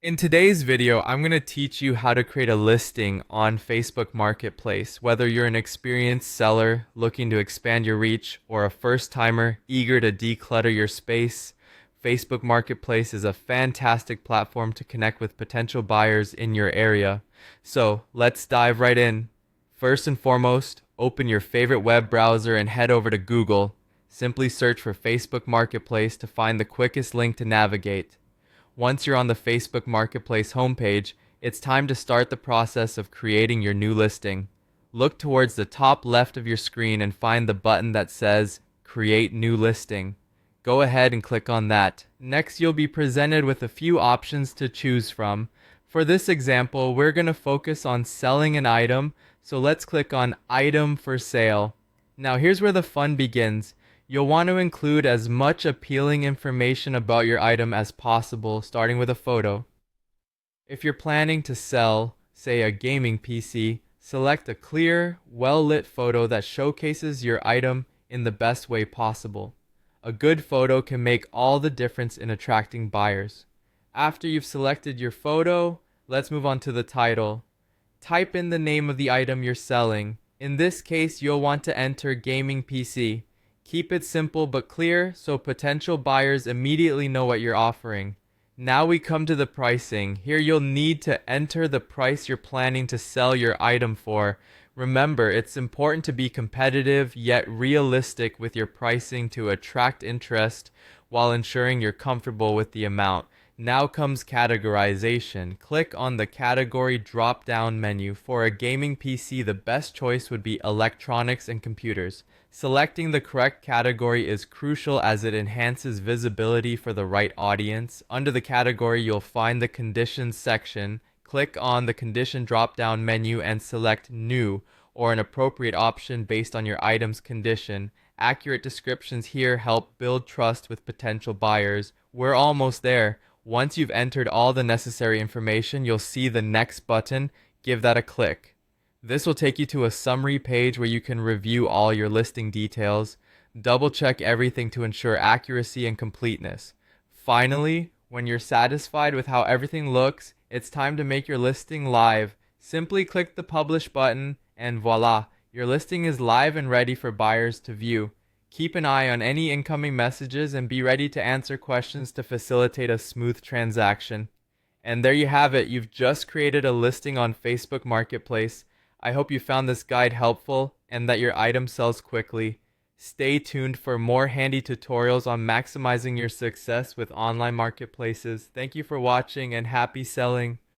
In today's video, I'm going to teach you how to create a listing on Facebook Marketplace, whether you're an experienced seller looking to expand your reach or a first timer eager to declutter your space. Facebook Marketplace is a fantastic platform to connect with potential buyers in your area. So let's dive right in. First and foremost, open your favorite web browser and head over to Google. Simply search for Facebook Marketplace to find the quickest link to navigate. Once you're on the Facebook Marketplace homepage, it's time to start the process of creating your new listing. Look towards the top left of your screen and find the button that says Create New Listing. Go ahead and click on that. Next, you'll be presented with a few options to choose from. For this example, we're going to focus on selling an item, so let's click on Item for Sale. Now here's where the fun begins. You'll want to include as much appealing information about your item as possible, starting with a photo. If you're planning to sell, say, a gaming PC, select a clear, well-lit photo that showcases your item in the best way possible. A good photo can make all the difference in attracting buyers. After you've selected your photo, let's move on to the title. Type in the name of the item you're selling. In this case, you'll want to enter gaming PC. Keep it simple but clear so potential buyers immediately know what you're offering. Now we come to the pricing. Here you'll need to enter the price you're planning to sell your item for. Remember, it's important to be competitive yet realistic with your pricing to attract interest while ensuring you're comfortable with the amount. Now comes categorization. Click on the category drop-down menu. For a gaming PC, the best choice would be electronics and computers. Selecting the correct category is crucial as it enhances visibility for the right audience. Under the category, you'll find the conditions section. Click on the condition drop-down menu and select New or an appropriate option based on your item's condition. Accurate descriptions here help build trust with potential buyers. We're almost there. Once you've entered all the necessary information, you'll see the next button. Give that a click. This will take you to a summary page where you can review all your listing details. Double check everything to ensure accuracy and completeness. Finally, when you're satisfied with how everything looks, it's time to make your listing live. Simply click the publish button and voila, your listing is live and ready for buyers to view. Keep an eye on any incoming messages and be ready to answer questions to facilitate a smooth transaction. And there you have it. You've just created a listing on Facebook Marketplace. I hope you found this guide helpful and that your item sells quickly. Stay tuned for more handy tutorials on maximizing your success with online marketplaces. Thank you for watching and happy selling.